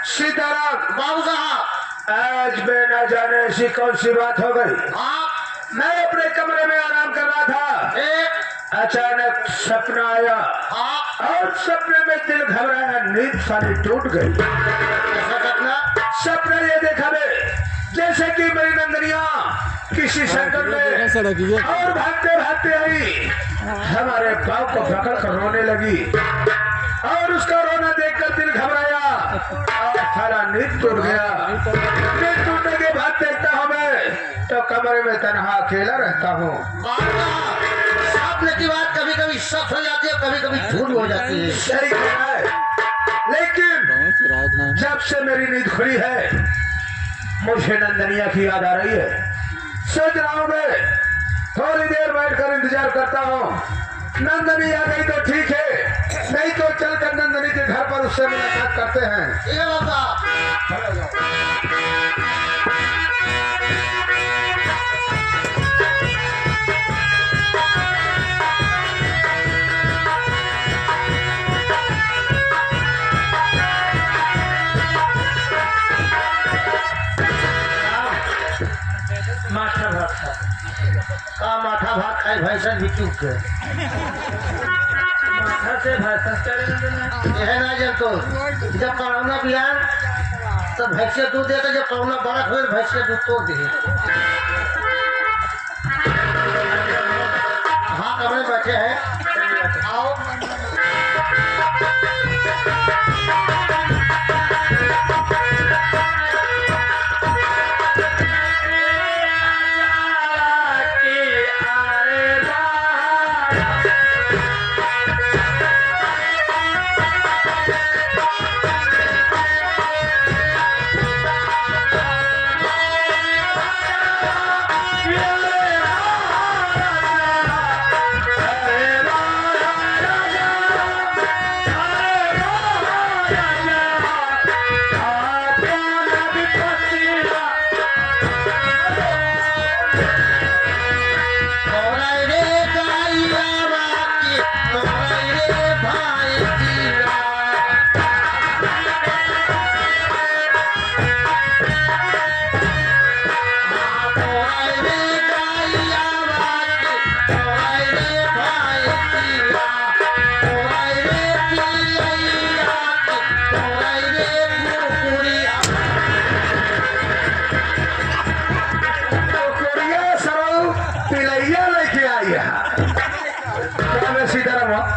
सीताराम बाबू साहब, आज मैं न जाने ऐसी कौन सी बात हो गई। मैं अपने कमरे में आराम कर रहा था, अचानक सपना आया और सपने में दिल घबराया, नींद सारी टूट गई। सपना ये देखा जैसे कि मेरी नंदनिया किसी संकट में और भागते भागते आई, हमारे पाँव को पकड़ कर रोने लगी और उसका रोना देखकर दिल घबराया और सारा नींद टूट गया। नींद टूटने के बाद देखता हूँ मैं तो कमरे में तन्हा अकेला रहता हूँ। सपने की बात कभी कभी सच हो जाती है, कभी कभी झूठ हो जाती है। सही है, लेकिन जब से मेरी नींद खुली है मुझे नंदनिया की याद आ रही है। सोच रहा हूँ मैं थोड़ी देर बैठकर इंतजार करता हूँ, नंदनी आ गई तो ठीक है, नहीं तो चलकर नंदनी के घर पर उससे मुलाकात करते हैं। ये बाबा माथा भात का माथा भात खाई भैंसन भी चुप के माथा से यह ना जब तो जब करोना बिहान तो भैंसे दूध देता, जब करोना बड़ा हुए भैंसे दूध तोड़ दे। हाँ कमरे बैठे हैं, आओ।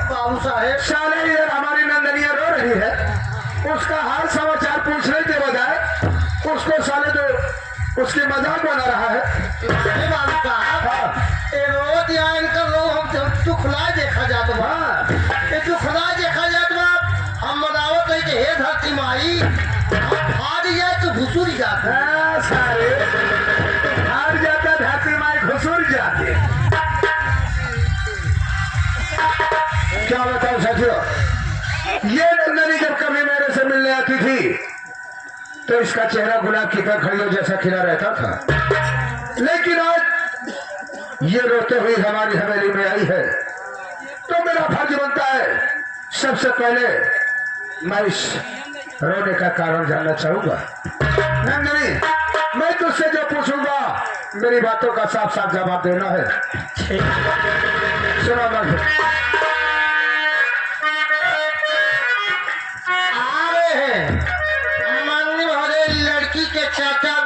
बाबू साहेब साले ये हमारी नंदनिया रो रही है, उसका हाल समाचार पूछने के बजाय उसको साले तो उसकी मजाक बना रहा है। बाबू साहब रोज यहाँ इनका रो हम दुखला देखा जाता बा, दुखला देखा जाता बा। हम मदावत है कि हे धरती माई हार जाए तो घुसुर जाता है, साले हार जाता धरती माई घुसुर जाते। क्या बताऊं साथियों, ये नंदनी जब कभी मेरे से मिलने आती थी तो इसका चेहरा गुलाब की पंखड़ियों जैसा खिला रहता था, लेकिन आज ये रोते हुए हमारी हवेली में आई है तो मेरा फर्ज बनता है सबसे पहले मैं इस रोने का कारण जानना चाहूंगा। नंदनी, मैं तुझसे जो पूछूंगा मेरी बातों का साफ साफ जवाब देना है। सुनो मत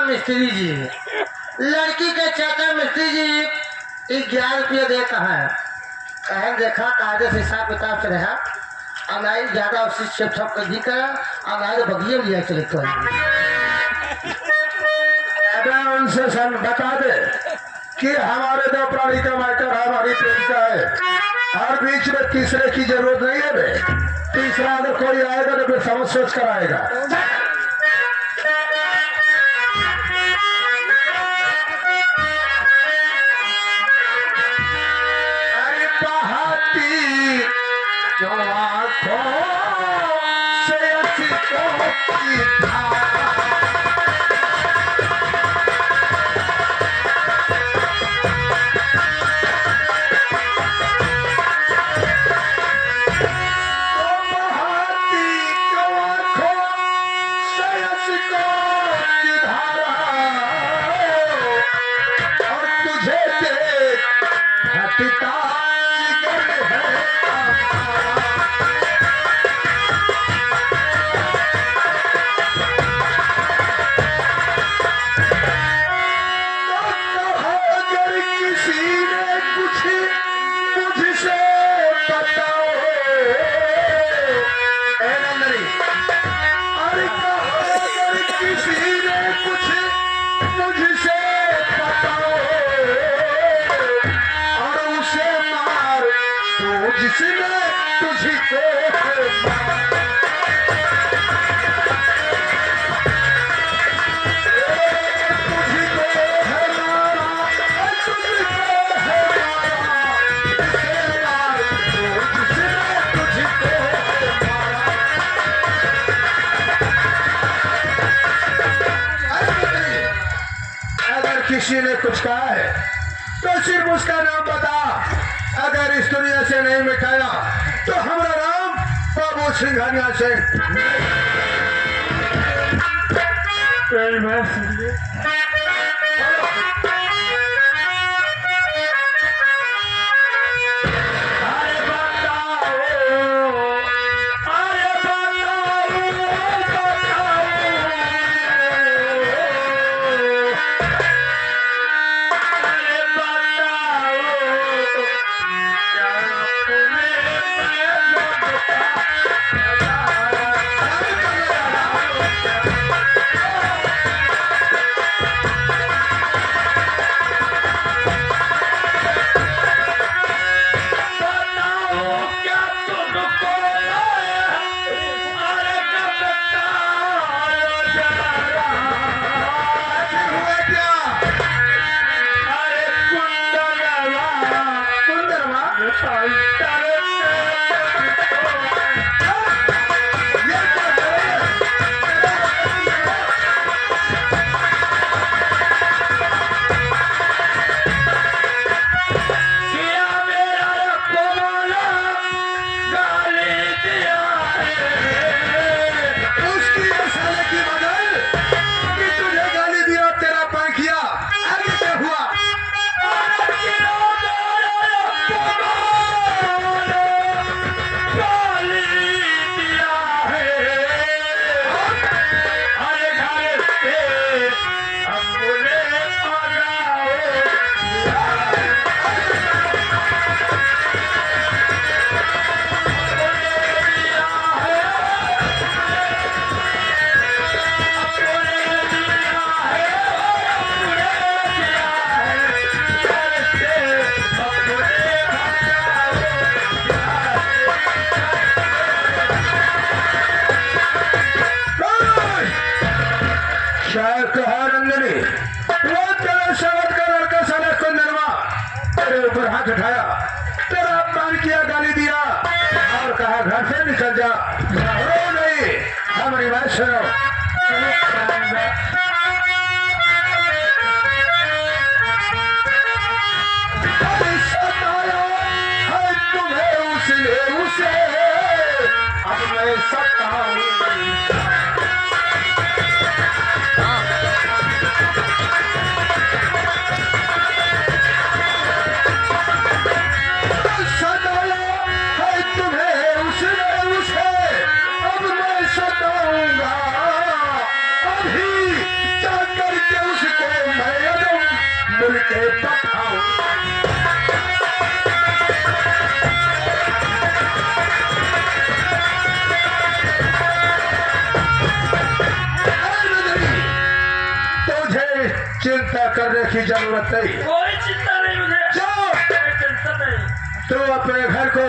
मिस्त्री जी, लड़की के चाचा मिस्त्री जी 11 रुपये दे कहा देखा कायदे से हिसाब किताब से रहा अनाई ज्यादा उसी सब कर दी करा अनाई बगिए लिया चले तो उनसे सन बता दे कि हमारे दो प्राणी का मैटर हमारी प्रेम का है और बीच में तीसरे की जरूरत नहीं है बे। तीसरा अगर कोई आएगा तो फिर समझ सोच कर आएगा। अगर किसी ने कुछ कहा है तो सिर्फ उसका नाम बता। अगर इस दुनिया से नहीं मिटाया तो हमारा नाम बाबू सिंघानिया से। ऊपर हाथ उठाया, तेरा अपमान किया, गाली दिया और कहा घर से निकल जा। रो नहीं, हमारी बात सुनो। सताया है तुम्हें उसने उसे, अब मैं सताऊं। चिंता करने की जरूरत नहीं, कोई चिंता नहीं मुझे, जाओ चिंता नहीं। तो अपने घर को,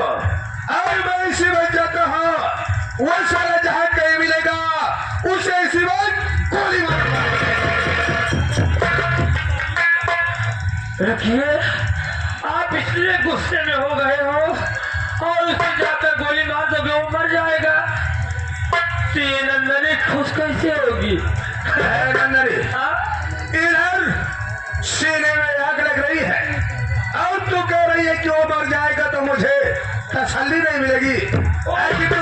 और मैं इसी वक्त जाता हूँ। वो सारा जहां कहीं मिलेगा उसे इसी वक्त गोली मारूंगा। रखिए, आप इसलिए गुस्से में हो गए हो और उसे जाकर गोली मार दोगे, वो मर जाएगा। नंदनी खुश कैसे होगी? नंदनी इधर सीने में आग लग रही है और तू कह रही है कि वो मर जाएगा तो मुझे तसल्ली नहीं मिलेगी। ऐसी तू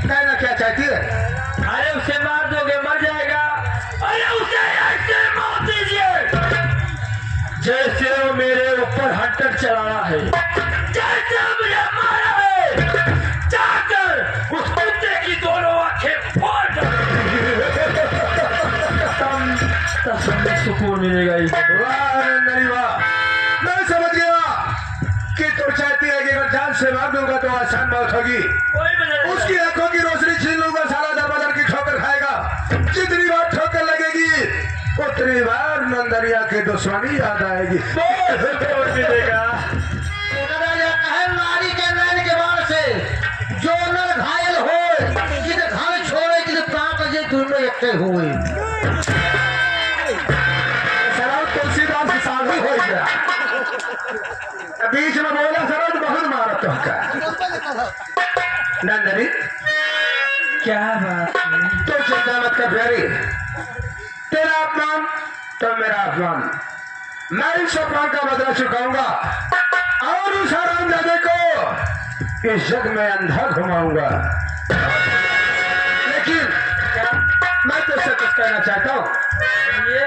कहना क्या चाहती है? अरे उसे मार दोगे, मर जाएगा। अरे उसे ऐसे मार दीजिए जैसे वो मेरे ऊपर हंटर चलाया है, जैसे मुझे मारा है। जाकर उस कुत्ते की दोनों आंखें फोड़ दो, सुकून मिलेगा। वाह नंदनी वाह, मैं समझ गया कि तू चाहती है कि अगर जान से मार दूंगा तो आसान बात होगी। उसकी आंखों की रोशनी छीन लूंगा, सारा दरबार की ठोकर खाएगा। जितनी बार ठोकर लगेगी उतनी बार नंदनिया की दुश्मनी याद आएगी। मिलेगा नारी के नैन के बार से जो नर घायल हो, जिसे घर छोड़े जिसे प्राण जे दोनों इकट्ठे हुए। तुलसीदास की शादी हो गया, बीच में बोला सरोज बहुत मारा तो नंदनी। क्या बात? तो चिंता मत कर प्यारी, तेरा अपमान तो मेरा अपमान। मैं इस अपमान का बदला चुकाऊंगा और उस हरामजादे को इस जग में अंधा घुमाऊंगा। लेकिन मैं तो उससे कुछ कहना चाहता हूं। ये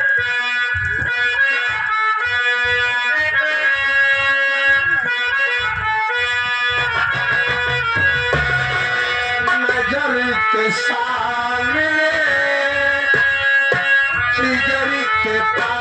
नजर के सामने जिगर के पास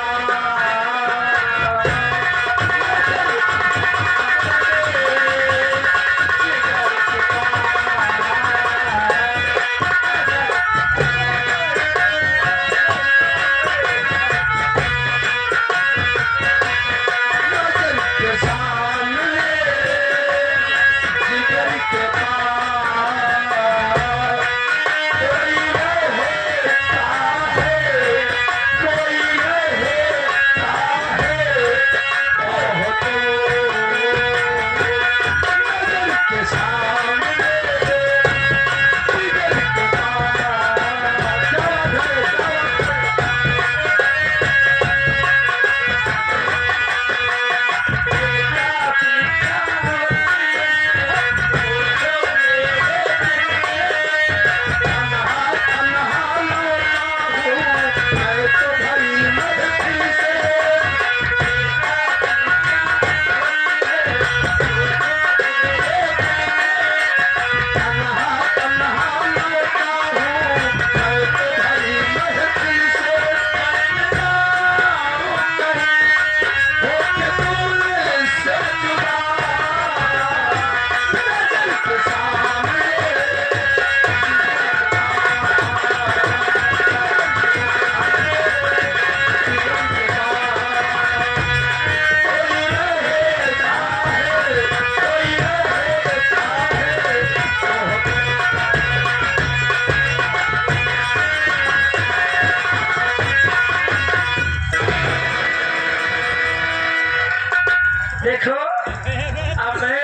देखो अब मैं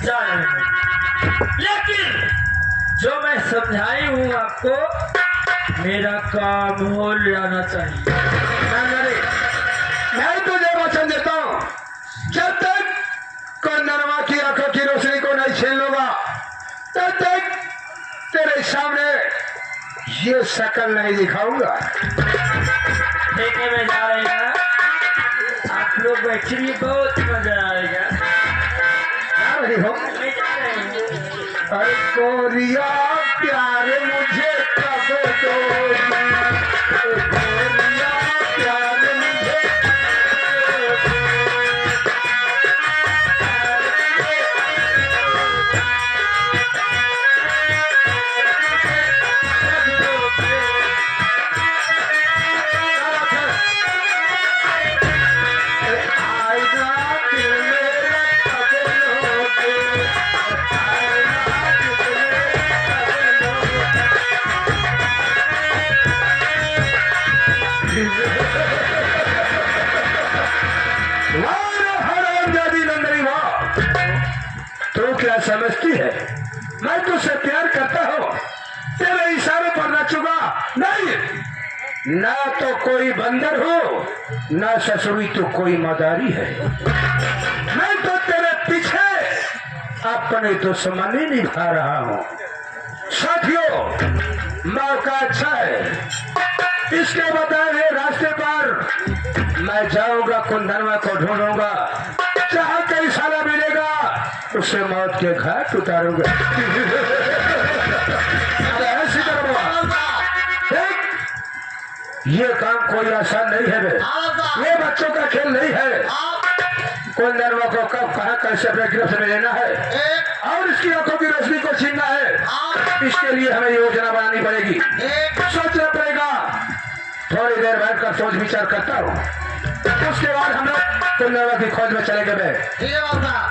जा रहा हूं, लेकिन जो मैं समझाई हूं आपको मेरा काम हो जाना चाहिए। मैं तुझे वचन देता हूं, जब तक कंदनवा की आंखों की रोशनी को नहीं छीन लूंगा तब तक तेरे सामने ये शकल नहीं दिखाऊंगा। देखने में जा रहे हैं आप लोग बैठे भी बहुत मजा आएगा। आ रही हो मैं जा रहे हैं। अरे कोरिया प्यार मुझे कब दोगी, कोरिया प्यार मुझे तो क्या समझती है मैं तुझसे प्यार करता हूँ, तेरे इशारे पर नाचूंगा नहीं। ना तो कोई बंदर हो ना ससुरी तो कोई मदारी है। मैं तो तेरे पीछे अपने दुश्मनी निभा रहा हूँ। साथियों मौका अच्छा है, इसके बताए हुए रास्ते पर मैं जाऊंगा, कुंदनवा को ढूंढूंगा, जहाँ कई साला मिलेगा उसे मौत के घाट उतारूंगा। ऐसी ये काम कोई आसान नहीं है बे। ये बच्चों का खेल नहीं है। कुंदनवा को कब कहाँ कैसे अपने गिरफ्त में लेना है और इसकी आंखों की रोशनी को छीनना है, इसके लिए हमें योजना बनानी पड़ेगी, सोचना पड़ेगा। थोड़ी देर बैठकर सोच विचार करता हूँ, उसके बाद हम लोग कुंदनवा की खोज में चले गए। ठीक है बाबा।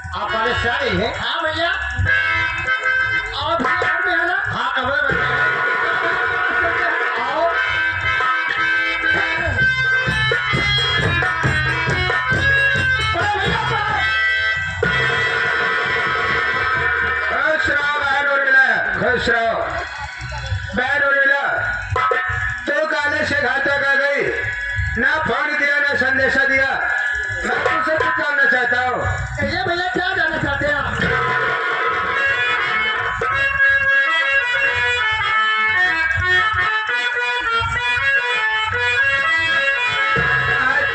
आप कॉलेज से आ गई है? हाँ भैया और भैया घर में है ना? हाँ कमरे में बैठे हैं। आओ बड़े भैया खुश रहो बहन उर्मिला, खुश रहो बहन उर्मिला। तो कॉलेज से घर तक आ गई, ना फोन दिया ना संदेशा दिया। मैं तुमसे कुछ जानना चाहता हूँ। ये भैया क्या जानना चाहते हैं आप?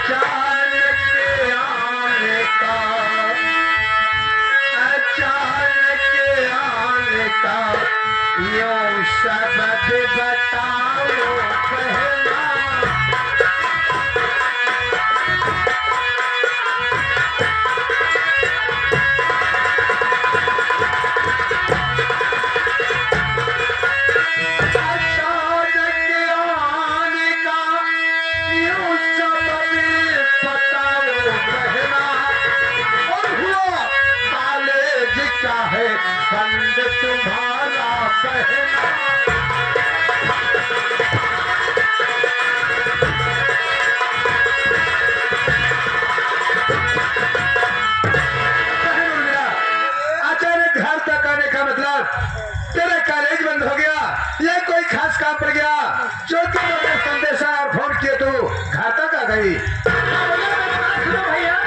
अचानक आने का, अचानक आने का यूं सबक बताओ पहला। है बंद तुम्हारा पहना। अचानक घर तक आने का मतलब तेरा कॉलेज बंद हो गया या कोई खास काम पड़ गया जो तुमने संदेशा और फोन किए तो घर तक आ गई। भैया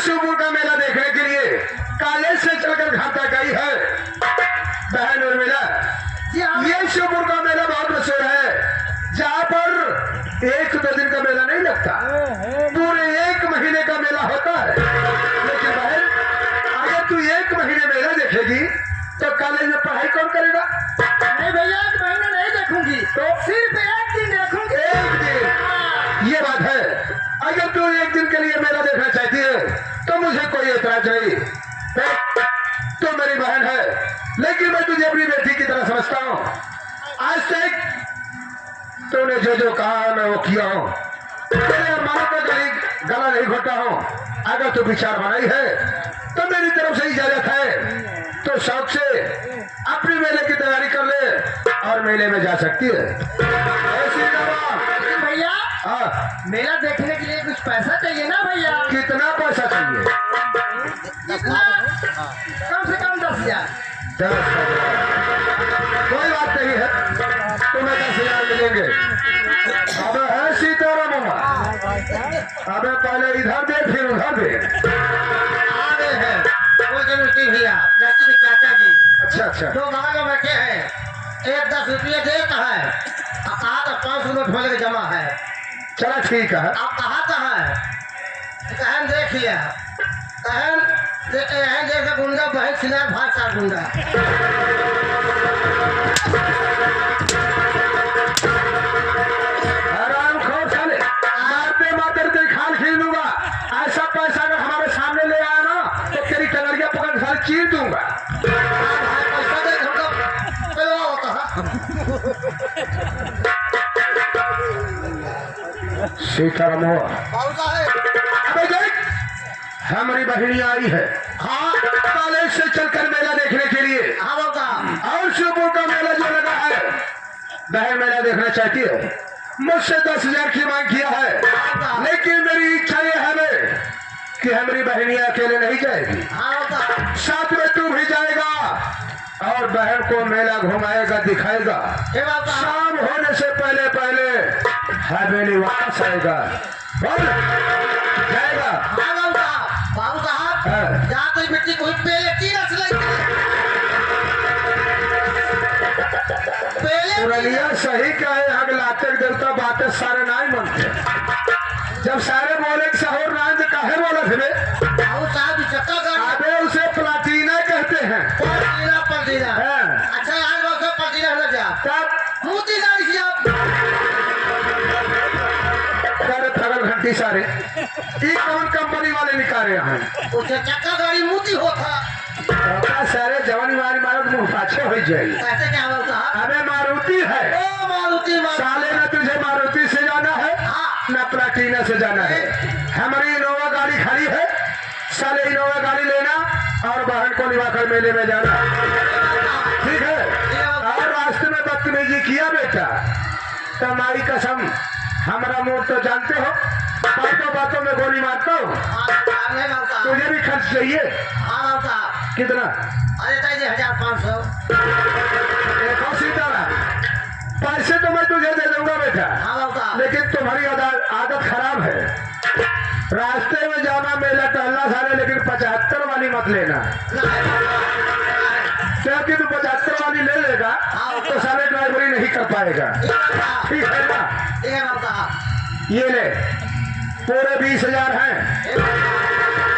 शिवपुर का मेला देखने के लिए कॉलेज से चलकर घर तक आई है। बहन उर्मिला, ये शिवपुर का मेला बहुत मशहूर है, जहाँ पर एक दो दिन का मेला नहीं लगता, पूरे 1 महीने का मेला होता है। लेकिन बहन, अगर तू 1 महीने मेला देखेगी तो कॉलेज में पढ़ाई कौन करेगा? नहीं भैया 1 महीना नहीं देखूंगी, तो सिर्फ 1 दिन देखूंगी। 1 दिन, ये बात है। अगर तू 1 दिन के लिए मेला देखना चाहती है तो मुझे कोई एतराज नहीं। तो मेरी बहन है, लेकिन मैं तुझे अपनी बेटी की तरह समझता हूँ। आज तक तूने जो जो कहा मैं वो किया हूँ, तेरे अरमानों का गला नहीं घोटा हूँ। अगर तू विचार बनाई है तो मेरी तरफ से इजाजत है, तो शौक से अपनी मेले की तैयारी कर ले और मेले में जा सकती है। ऐसी भैया हाँ, मेला देखने के लिए कुछ पैसा चाहिए ना भैया? कितना पैसा चाहिए? कितना? कम से कम 10,000। 10,000, कोई बात नहीं है, तुम्हें 10,000 मिलेंगे। अब है सीताराम, अब पहले इधर दे फिर उधर दे। आ गए हैं वो जरूरती भैया, लड़की के चाचा जी। अच्छा अच्छा, 2 बगल में बैठे हैं। एक 10 रुपये देता है, अब कहा तो 500 नोट बोले के जमा है। चला ठीक है। अब कहा है कहन देख लिया, कहन जैसे गुंडा बहन खिला भाग का गुंडा। आराम खोर साले, मारते मारते खाल खींच दूंगा। ऐसा पैसा अगर हमारे सामने ले आया ना तो तेरी टंगड़िया पकड़ साल चीर दूंगा। पैसा दे हमको पेलवा होता सीताराम है। अबे देख, हमारी बहनी आई है। हाँ, कॉलेज से चलकर मेला देखने के लिए। हाँ बाबा, और शिवपुर का मेला जो लगा है, बहन मेला देखना चाहती है। मुझसे 10,000 की मांग किया है, लेकिन मेरी इच्छा यह है कि हमारी बहनियां अकेले नहीं जाएगी, हाँ बाबा साथ में तू भी जाएगा और बहन को मेला घुमाएगा, दिखाएगा। हे बाबा शाम होने से पहले पहले हवेली वापस आएगा। बोल जाएगा। हाँ बाबा बाबू साहब हाँ। जहाँ तो मिट्टी कोई पहले की रस पुरनिया सही कहे, हम लातक देवता बातें सारे नहीं मनते। जब सारे बोले कि सहोर नाम तो काहे बोला थे बाबू साहब चक्कर कर अबे उसे प्लाटीना कहते हैं। पलटीना हाँ। अच्छा यार बाबू साहब पलटीना हो गया तब मोती गाड़ी थी आप सारे थगल घंटी सारे ये कौन कंपनी वाले निकाले हैं? उसे चक्कर गाड़ी मोती होता सारे जवानी मारी मारो मुंह पाछे हो जाएगी। कैसे क्या बाबू साहब अबे मारुति है, ओ मारुति साले न तुझे मारुति से जाना है न प्लाटीना से जाना है। हमारी इनोवा गाड़ी खड़ी है, साले इनोवा गाड़ी लेना और बहन को निभाकर मेले में जाना, ठीक है? और रास्ते में बदतमीजी किया बेटा तो हमारी कसम, हमारा मूड तो जानते हो, बातों बातों में गोली मारता हूँ। तुझे भी खर्च चाहिए कितना? अरे 1500 देखो सीताराम, पैसे तो मैं तुझे दे दूंगा बेटा, हाँ बाबा लेकिन तुम्हारी आदत खराब है। रास्ते में जाना मेला टहलना सारे, लेकिन 75 वाली मत लेना, क्योंकि तू 75 वाली ले लेगा तो सारे ड्राइवरी नहीं कर पाएगा, ठीक है ना? ठीक है बाबा ये ले पूरे 20,000 हैं।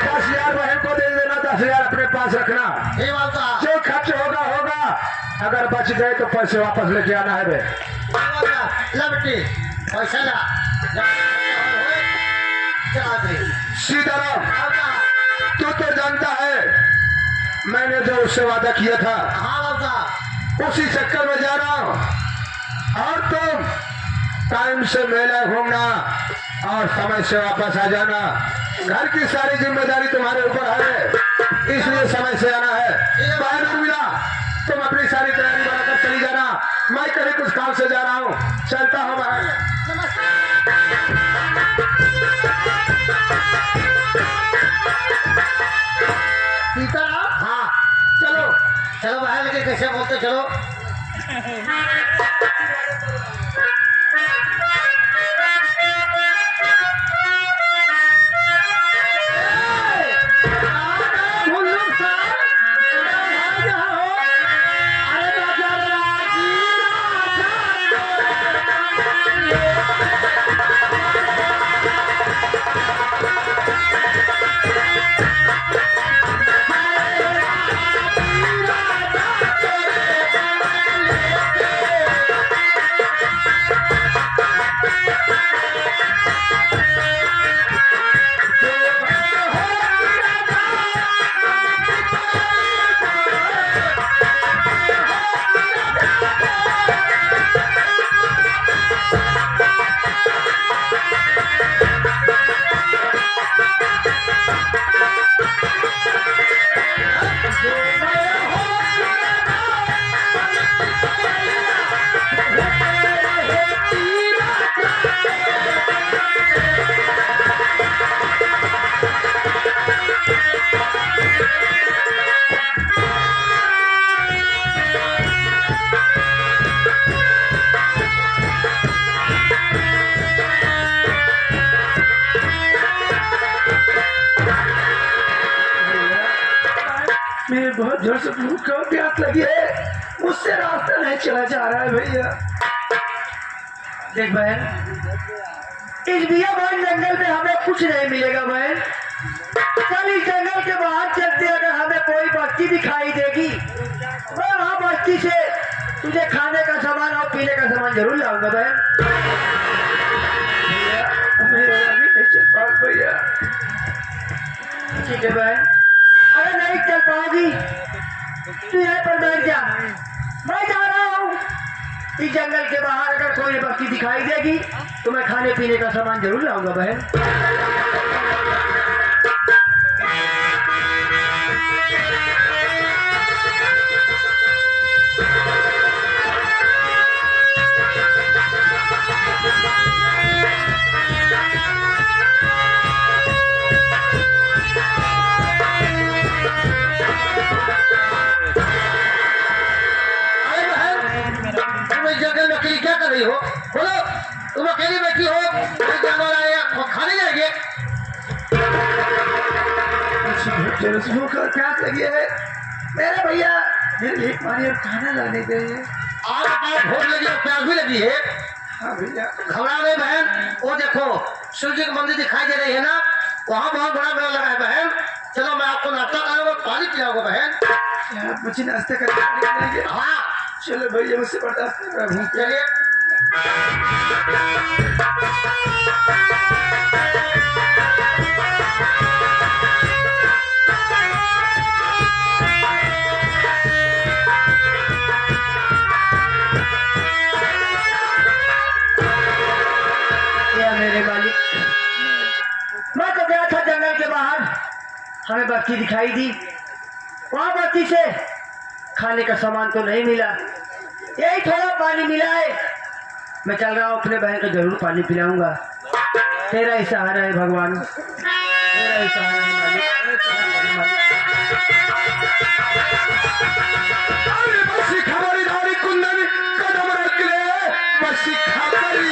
10,000 बहन को दे देना, 10,000 अपने पास रखना। हे बाबा जो खर्च होगा होगा, अगर बच गए तो पैसे वापस लेके आना है बे। लपटी पैसा ला चला दे सीताराम, बाबा तू तो जानता है मैंने जो उससे वादा किया था, हाँ बाबा उसी चक्कर में जा रहा हूं। और तुम टाइम से मेला घूमना और समय से वापस आ जाना। घर की सारी जिम्मेदारी तुम्हारे ऊपर है, इसलिए समय से आना है। बाहर मिला तुम अपनी सारी तैयारी बनाकर चली जाना, मैं कहीं कुछ काम से जा रहा हूँ, चलता हूँ बाहर। सीताराम हाँ चलो। चलो बाहर लेके कैसे बोलते चलो मेरे बहुत जोर से भूख और प्यास लगी है, मुझसे रास्ता नहीं चला जा रहा है भैया। देख बहन इस बिया बहन जंगल में हमें कुछ नहीं मिलेगा बहन। चल इस जंगल के बाहर चलते, अगर हमें कोई बस्ती दिखाई देगी मैं वहाँ बस्ती से तुझे खाने का सामान और पीने का सामान जरूर लाऊंगा बहन। मेरा आगे नहीं चल पा भैया। ठीक है बहन, अगर नहीं चल पाओगी तो यहाँ पर बैठ जा, मैं जा रहा हूँ। इस जंगल के बाहर अगर कोई बस्ती दिखाई देगी तो मैं खाने पीने का सामान जरूर लाऊंगा बहन। फिर उस भूख और प्यास लगी है मेरे भैया, फिर एक पानी और खाना लाने गए। आज पास भूख लगी और प्यास भी लगी है। हाँ भैया। घबरा नहीं बहन, वो देखो शिव जी की मंदिर दिखाई दे रही है ना, वहाँ बहुत बड़ा मेला लगा है बहन। चलो मैं आपको नाश्ता कराऊंगा, पानी पिलाऊंगा बहन। आप मुझे नाश्ता करके हाँ चलो भैया, मुझसे बर्दाश्त कर रहा हूँ। चलिए। मेरे मालिक, मैं तो गया था जंगल के बाहर, हमें बस्ती दिखाई दी, वहां बस्ती से खाने का सामान तो नहीं मिला, यही थोड़ा पानी मिला है। मैं चल रहा हूँ, अपने बहन को जरूर पानी पिलाऊंगा। तेरा ही सहारा है भगवान, तेरा ही सहारा है मालिक। अरे बसी खबरदारी कुंदन कदम रख ले, बसी खबरदारी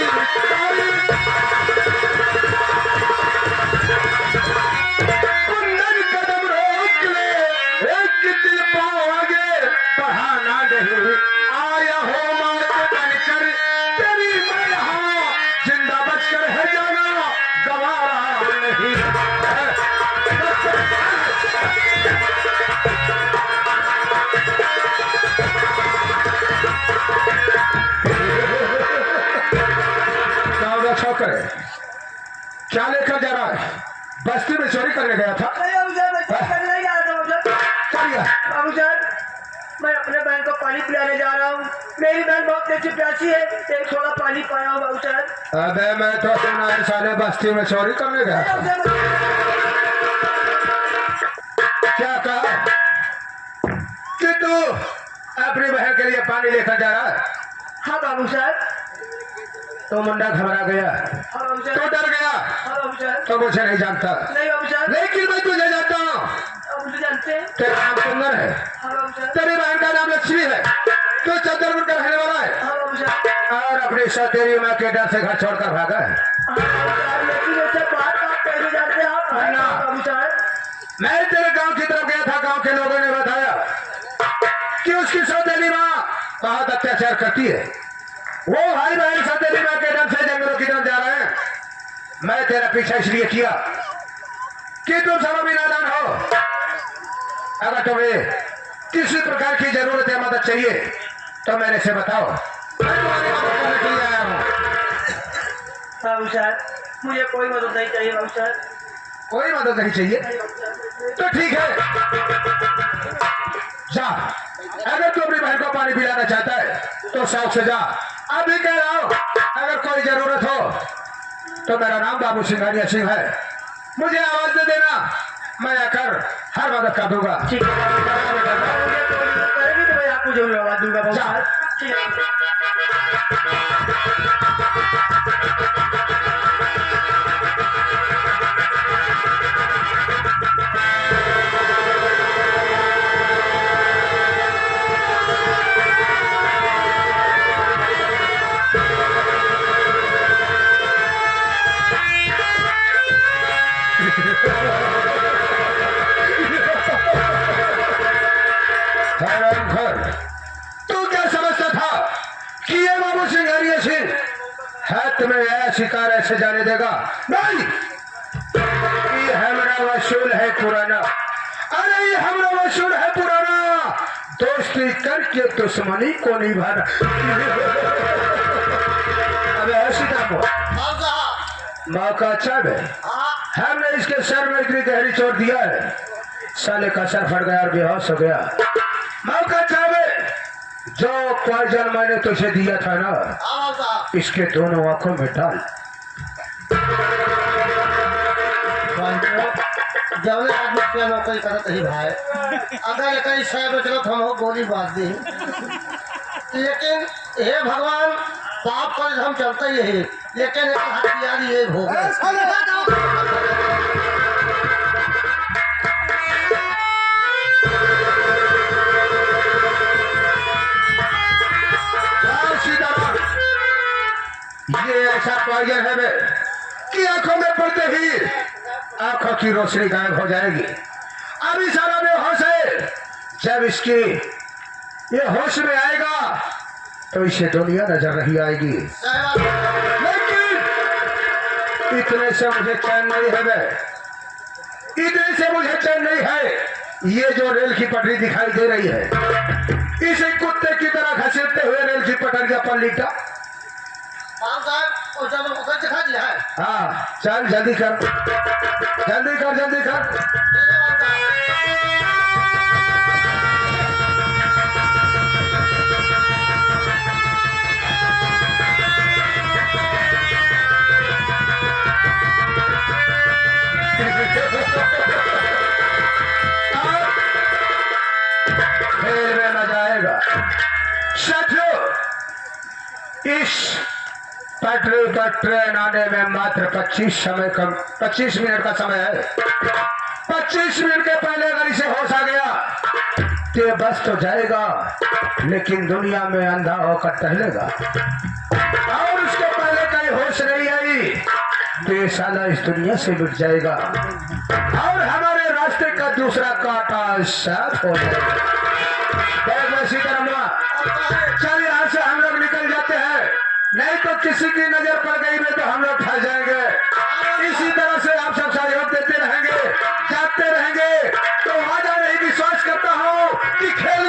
कुंदन कदम रोक ले, एक दिल पाओ आगे बढ़ाना नहीं। आया हो मात बनकर तेरी मैं यहाँ, जिंदा बचकर है जाना गवारा नहीं। करे क्या लेकर जा रहा है? बस्ती में चोरी करने गया था? मैं अपने बहन को पानी पिलाने जा रहा हूँ, मेरी बहन बहुत तेज प्यासी है, एक थोड़ा पानी पाया हूँ बाबू साहब। अबे मैं तो सुना है साले बस्ती में चोरी करने गया था। क्या कहा कि तू अपनी बहन के लिए पानी लेकर जा रहा है? हाँ बाबू साहब। तो मुंडा घबरा गया, हाँ बाबू साहब। तो डर गया, हाँ बाबू साहब। तो मुझे नहीं जानता। नहीं बाबू साहब। लेकिन मैं तुझे जानता हूँ। आप मुझे जानते हैं? तेरा नाम सुंदर है, हाँ बाबू साहब। तेरी बहन का नाम लक्ष्मी है, तू चंद्रपुर का रहने वाला है हाँ बाबू साहब। और अपनी सौतेली माँ के डर से घर छोड़कर भागा है। हाँ बाबू साहब, लेकिन ऐसे बात आप कैसे जानते हैं? आप है ना? बाबू साहब। मैं तेरे गांव की तरफ गया था, गांव के लोगों ने बताया कि उसकी सौतेली माँ बहुत अत्याचार करती है। वो भाई बहन सौतेली माँ के डर से जंगलों की तरफ जा रहे हैं। मैं तेरा पीछा इसलिए किया कि तुम सब अभी नादान हो। अगर तुम्हें किसी प्रकार की जरूरत है, मदद चाहिए, तो मेरे से बताओ, मैं तुम्हारी मदद करने के लिए आया हूँ। बाबू साहब, मुझे कोई मदद नहीं चाहिए बाबू साहब। कोई मदद नहीं चाहिए? तो ठीक है, जा। अगर तू अपनी बहन को पानी पिलाना चाहता है तो शौक से जा। अभी कह रहा हूं, अगर कोई जरूरत हो तो मेरा नाम बाबू सिंघानिया सिंह है, मुझे आवाज दे देना, मैं आकर हर मदद कर दूंगा। ठीक है, मुझे कोई मदद करेगी तो मैं आपको जरूर आवाज दूंगा बाबू जा। साहब। ठीक है। तू क्या समझता था कि ये बाबू सिंघानिया सिंह है तुम्हें यह शिकार ऐसे जाने देगा? नहीं, ये हमारा वसूल है पुराना। अरे ये हमारा वसूल है पुराना, दोस्ती करके दुश्मनी को निभाना। अबे ऐसी को मौका अच्छा है, हमने इसके सर में इतनी गहरी चोट दिया है, साले का सर फट गया और बेहोश हो गया। मौका चाहे जो पॉइजन मैंने तुझे दिया था ना, इसके दोनों आंखों में डाल। जब आदमी पे नौकरी करत ही भाई, अगर कहीं शहर में चलो हम हो गोली बात दी, लेकिन हे भगवान, पाप पर हम चलते ही है, लेकिन एक हथियार ये हो गए। ये ऐसा पॉइजन है कि आंखों में पड़ते ही आंखों की रोशनी गायब हो जाएगी अभी सारा बेहोश है। जब इसकी ये होश में आएगा तो इसे दुनिया नजर नहीं आएगी। लेकिन इतने से मुझे चैन नहीं है बे, इतने से मुझे चैन नहीं है। ये जो रेल की पटरी दिखाई दे रही है, इसे कुत्ते की तरह घसीटते हुए रेल की पटरिया पर लिटा। दिखा दिया है। हाँ चल जल्दी कर, जल्दी कर, जल्दी कर। खेल में मजा आएगा। साथियों, इस पटरी पर ट्रेन आने में मात्र 25 मिनट का समय है। 25 मिनट के पहले अगर इसे होश आ गया तो ये बस तो जाएगा, लेकिन दुनिया में अंधा होकर टहलेगा। और उसके पहले कहीं होश नहीं आई तो ये साला इस दुनिया से मिट जाएगा और हमारे रास्ते का दूसरा कांटा साफ हो जाएगा। सीतारामा, चल यहाँ से हम लोग निकल जाते हैं, नहीं तो किसी की नजर पड़ गई में तो हम लोग फंस जाएंगे। इसी तरह से आप सब सहयोग देते रहेंगे, जागते रहेंगे तो आजा नहीं विश्वास करता हूँ कि खेल